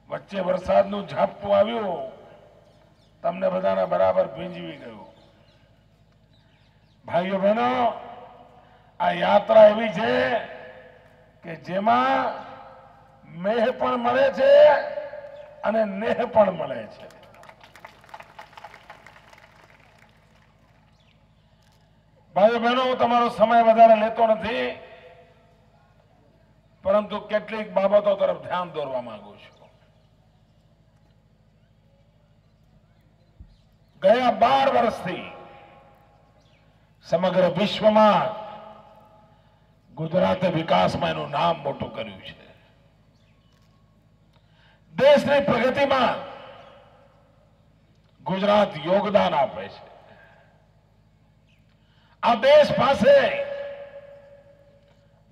વચ્ચે વરસાદનું ઝાપટું આવ્યું, તમને બધાને બરાબર ભીંજવી ગયું. ભાઈઓ બહેનો, આ યાત્રા એવી છે કે જેમાં મેહ પણ મળે છે અને નેહ પણ મળે છે. ભાઈઓ બહેનો, હું તમારો સમય વધારે લેતો નથી, પરંતુ કેટલીક બાબતો તરફ ધ્યાન દોરવા માંગુ છું. ગયા 12 વર્ષથી સમગ્ર વિશ્વમાં ગુજરાતે વિકાસમાં એનું નામ મોટું કર્યું છે. દેશની પ્રગતિમાં ગુજરાત યોગદાન આપે છે. આ દેશ પાસે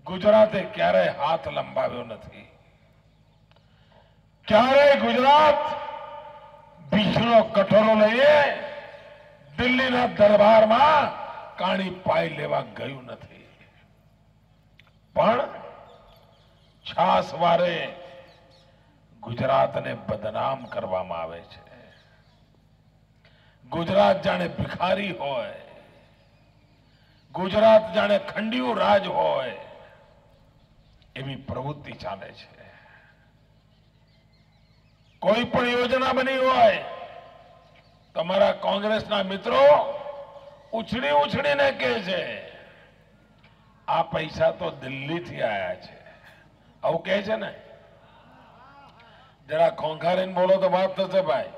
ગુજરાતે ક્યારેય હાથ લંબાવ્યો નથી. ક્યારેય ગુજરાત બીજનો કઠોરો લઈએ દિલ્હીના દરબારમાં કાણી પાઈ લેવા ગયું નથી. પણ છાસવારે ગુજરાતને બદનામ કરવામાં આવે છે. ગુજરાત જાણે ભિખારી હોય, ગુજરાત જાણે ખંડિયું રાજ હોય એવી પ્રવૃત્તિ ચાલે છે. કોઈ પણ યોજના બની હોય તમારા કોંગ્રેસના મિત્રો ઉછળી ઉછળીને કહે છે આ પૈસા તો દિલ્હીથી આયા છે. આવું કહે છે ને? જરા ખોંખારીને બોલો તો વાત થશે ભાઈ.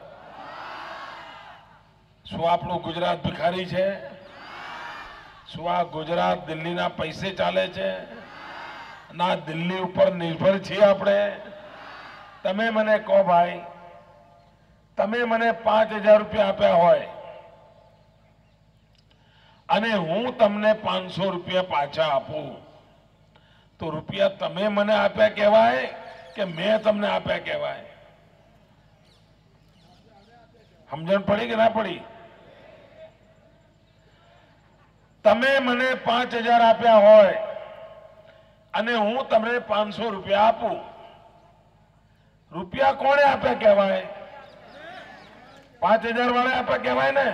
શું આપણું ગુજરાત ભિખારી છે? શું આ ગુજરાત દિલ્હીના પૈસે ચાલે છે? ના, દિલ્હી ઉપર નિર્ભર છીએ આપણે? તમે મને કહો ભાઈ, તમે મને 5000 રૂપિયા આપ્યા હોય અને હું તમને 500 રૂપિયા પાછા આપું તો રૂપિયા તમે મને આપ્યા કહેવાય કે મેં તમને આપ્યા કહેવાય? સમજણ પડી કે ના પડી? તમે મને 5000 આપ્યા હોય અને હું તમને 500 રૂપિયા આપું, રૂપિયા કોણે આપ્યા કહેવાય? 5000 વાળા આપ્યા કહેવાય ને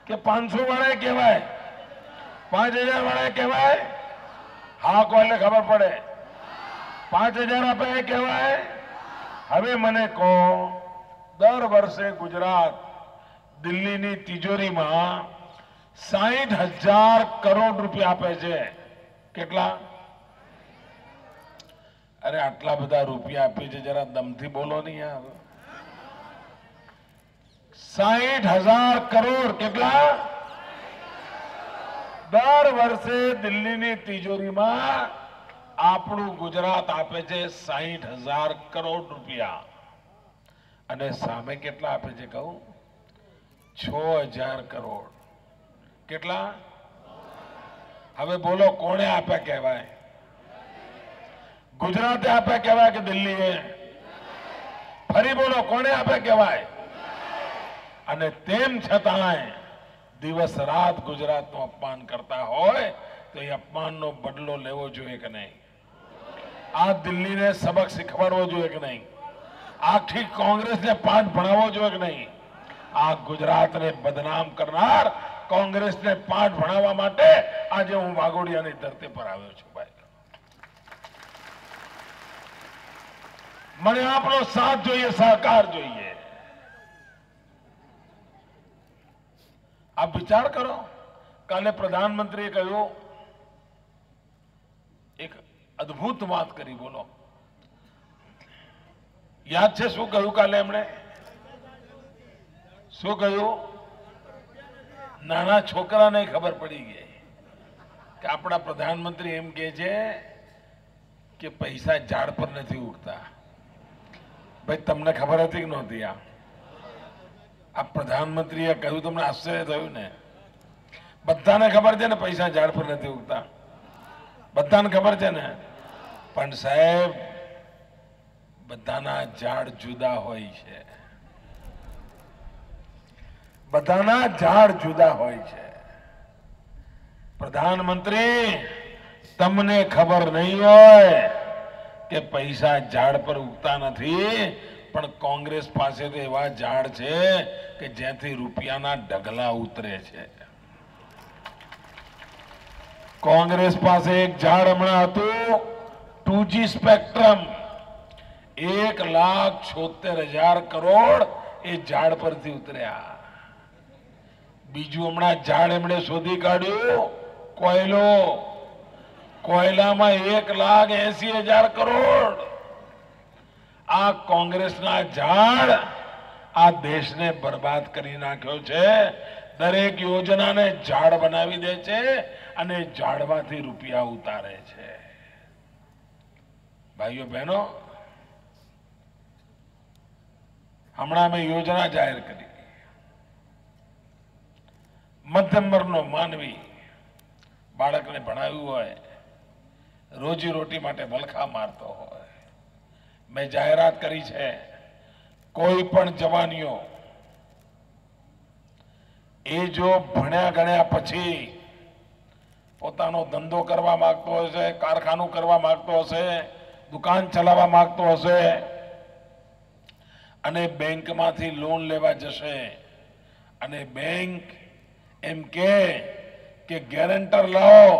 કે 500 વાળા કહેવાય? 5000 વાળા કહેવાય? હા કોઈ એટલે ખબર પડે. 5000 આપ્યા કહેવાય? હવે મને કહો, દર વર્ષે ગુજરાત દિલ્હીની તિજોરીમાં 60,000 કરોડ રૂપિયા આપે છે. કેટલા? અરે આટલા બધા રૂપિયા આપી છે, જરા દમથી બોલો નહીં યાર. 60,000 કરોડ. કેટલા? દર વર્ષે દિલ્હીની તિજોરીમાં આપણું ગુજરાત આપે છે 60,000 કરોડ રૂપિયા. અને સામે કેટલા આપે છે કહું? 6,000 કરોડ. કેટલા? હવે બોલો કોણે આપ્યા કહેવાય? ગુજરાતે આપ્યા કહેવાય કે દિલ્હીએ? ફરી બોલો કોણે આપ્યા કહેવાય? અને તેમ છતાંય દિવસ રાત ગુજરાતનું અપમાન કરતા હોય તો એ અપમાનનો બદલો લેવો જોઈએ કે નહીં? આ દિલ્હીને સબક શીખવાડવો જોઈએ કે નહીં? આખી કોંગ્રેસને પાઠ ભણાવવો જોઈએ કે નહીં? આ ગુજરાતને બદનામ કરનાર કોંગ્રેસને પાઠ ભણાવવા માટે આજે હું વાઘોડિયાની ધરતી પર આવ્યો છું. ભાઈ, મને આપણો સાથ જોઈએ, સહકાર જોઈએ. આપ વિચાર કરો, કાલે પ્રધાનમંત્રીએ કહ્યું, એક અદ્ભુત વાત કરી. બોલો, યાદ છે શું કહ્યું કાલે એમણે? શું કહ્યું? નાના છોકરાને ખબર પડી ગઈ કે આપણા પ્રધાનમંત્રી એમ કહે છે કે પૈસા ઝાડ પર નથી ઉગતા. ભાઈ, તમને ખબર હતી કે નહોતી? આ પ્રધાનમંત્રીએ કહ્યું, તમને આશ્ચર્ય થયું ને? બધાને ખબર છે ને પૈસા ઝાડ પર નથી ઉગતા? બધાને ખબર છે ને? પણ સાહેબ, બધાના ઝાડ જુદા હોય છે. બધાના ઝાડ જુદા હોય છે. પ્રધાનમંત્રી, તમને ખબર નહીં હોય કે પૈસા ઝાડ પર ઉગતા નથી, પણ કોંગ્રેસ પાસે તો એવા ઝાડ છે કે જ્યાંથી રૂપિયાના ઢગલા ઉતરે છે. કોંગ્રેસ પાસે એક ઝાડ હમણાં હતું 2G સ્પેક્ટ્રમ, 1,76,000 કરોડ એ ઝાડ પરથી ઉતર્યા. બીજું હમણાં ઝાડ એમણે શોધી કાઢ્યું કોયલો, કોયલામાં 1,80,000 કરોડ. આ કોંગ્રેસના ઝાડ આ દેશને બરબાદ કરી નાખ્યો છે. દરેક યોજનાને ઝાડ બનાવી દે છે અને ઝાડમાંથી રૂપિયા ઉતારે છે. ભાઈઓ બહેનો, હમણાં મેં યોજના જાહેર કરી. મધ્યમ વર્ગનો માનવી બાળકને ભણાવ્યું હોય, રોજી રોટી માટે વલખા મારતો હોય, મેં જાહેરાત કરી છે કોઈ પણ જવાનીઓ એ જો ભણ્યા ગણ્યા પછી પોતાનો ધંધો કરવા માંગતો હશે, કારખાનું કરવા માંગતો હશે, દુકાન ચલાવવા માંગતો હશે અને બેંકમાંથી લોન લેવા જશે અને બેંક એમ કે ગેરંટર લાવો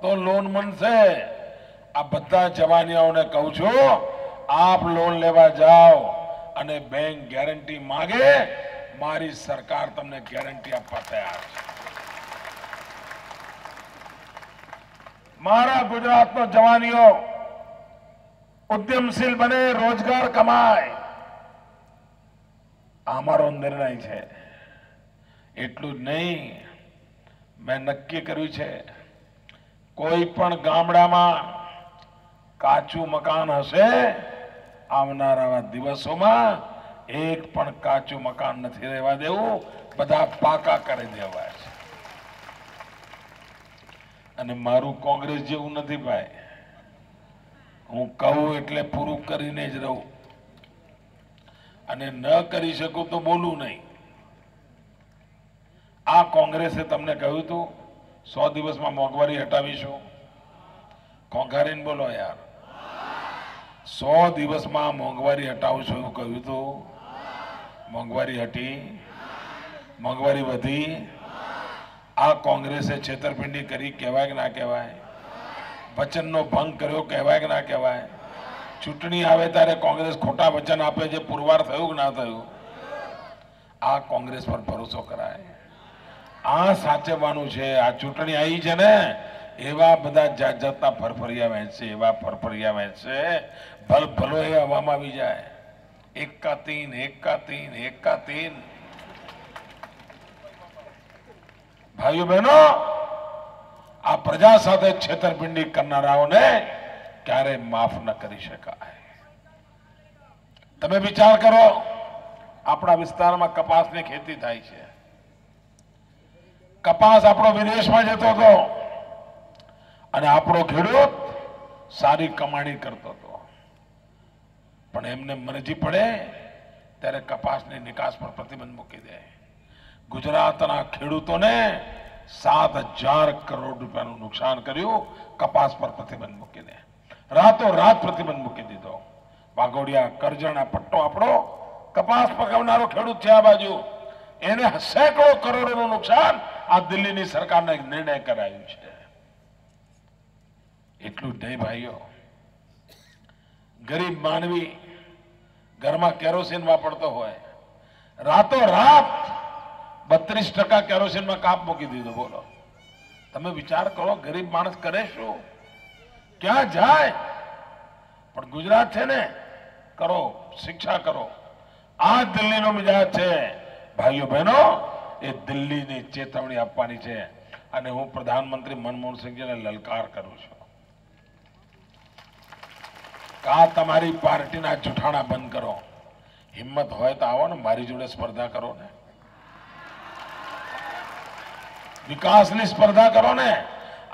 તો લોન મળશે. આ બધા જવાનીઓને કહું છું, આપ લોન લેવા જાઓ અને બેંક ગેરંટી માંગે, મારી સરકાર તમને ગેરંટી આપવા તૈયાર છે. મારા ગુજરાતનો જવાનીઓ ઉદ્યમશીલ બને, રોજગાર કમાય, આ મારો નિર્ણય છે. એટલું જ નહીં, મેં નક્કી કર્યું છે કોઈ પણ ગામડામાં કાચું મકાન હશે, આવનારા દિવસોમાં એક પણ કાચું મકાન નથી રહેવા દેવું, બધા પાકા કરી દેવા છે. અને મારું કોંગ્રેસ જેવું નથી ભાઈ, હું કહું એટલે પૂરું કરીને જ રહું અને ન કરી શકું તો બોલું નહીં. આ કોંગ્રેસે તમને કહ્યું હતું 100 દિવસમાં મોંઘવારી હટાવીશું. કોંઘારીને બોલો યાર, 100 દિવસમાં મોંઘવારી હટાવશું એવું કહ્યું હતું. મોંઘવારી હટી? મોંઘવારી વધી? આ કોંગ્રેસે છેતરપિંડી કરી, કહેવાય કે ના કહેવાય? વચનનો ભંગ કર્યો, કહેવાય કે ના કહેવાય? ચૂંટણી આવે ત્યારે કોંગ્રેસ ખોટા વચન આપે છે, પુરવાર થયું કે ના થયું? આ કોંગ્રેસ પર ભરોસો કરાય? આ સાચવવાનું છે. આ ચૂંટણી આવી છે ને, એવા બધા જાત જાતના ફરફરિયા વહેંચશે, એવા ફરફરિયા વહેંચશે, ભલો એ હવામાં આવી જાય. એક કા તીન, એક કા તીન, એક કા તીન. ભાઈઓ બહેનો, આ પ્રજા સાથે છેતરપિંડી કરનારાઓને ક્યારે માફ ન કરી શકાય. તમે વિચાર કરો, આપણા વિસ્તારમાં કપાસની ખેતી થાય છે. કપાસ આપણો વિદેશમાં જતો હતો અને આપણો ખેડૂત સારી કમાણી કરતો હતો. પણ એમને મરજી પડે ત્યારે કપાસની નિકાસ પર પ્રતિબંધ મૂકી દે. ગુજરાતના ખેડૂતોને 7,000 કરોડ રૂપિયાનું નુકસાન કર્યું, કપાસ પર પ્રતિબંધ મૂકી દે. રાતો રાત પ્રતિબંધ મૂકી દીધો. વાઘોડિયા, કરજણ, પટ્ટો આપણો કપાસ પકવનારો ખેડૂત છે. આ બાજુ એને સેંકડો કરોડોનું નુકસાન આ દિલ્હીની સરકારને નિર્ણય કરાયું છે. એટલું જ નહીં ભાઈઓ, ગરીબ માનવી ઘરમાં કેરોસીન વાપરતો હોય, રાતો રાત 32% કેરોસીનમાં કાપ મૂકી દીધો. બોલો, તમે વિચાર કરો, ગરીબ માણસ કરે શું, ક્યાં જાય? પણ ગુજરાત છે ને, કરો, શિક્ષા કરો. આ દિલ્હીનો મિજાજ છે ભાઈઓ બહેનો. એ દિલ્હીની ચેતવણી આપવાની છે અને હું પ્રધાનમંત્રી મનમોહનસિંહજીને લલકાર કરું છું કે આ તમારી પાર્ટીના જૂઠાણા બંધ કરો. હિંમત હોય તો આવો ને, મારી જોડે સ્પર્ધા કરો ને, વિકાસની સ્પર્ધા કરો ને.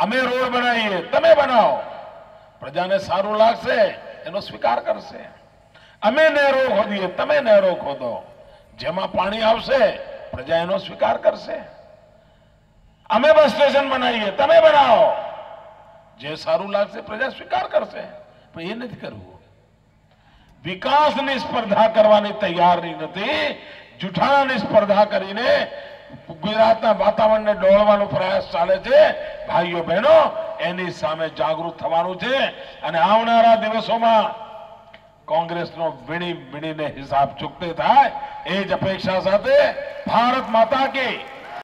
અમે રોડ બનાવીએ, તમે બનાવો, પ્રજાને સારું લાગશે, એનો સ્વીકાર કરશે. અમે નહેરો ખોદીએ, તમે નહેરો ખોદો, જેમાં પાણી આવશે પ્રજા એનો સ્વીકાર કરશે. અમે બસ સ્ટેશન બનાવીએ, તમે બનાવો, જે સારું લાગશે પ્રજા સ્વીકાર કરશે. પણ એ નથી કરવું. વિકાસની સ્પર્ધા કરવાની તૈયારી નથી, જૂઠાણાની સ્પર્ધા કરીને ગુજરાતના વાતાવરણને ડોળવાનો પ્રયાસ ચાલે છે. ભાઈઓ બહેનો, એની સામે જાગૃત થવાનું છે અને આવનારા દિવસોમાં કોંગ્રેસનો વીણી વીણીને હિસાબ ચૂકતે થાય એ જ અપેક્ષા સાથે ભારત માતા કી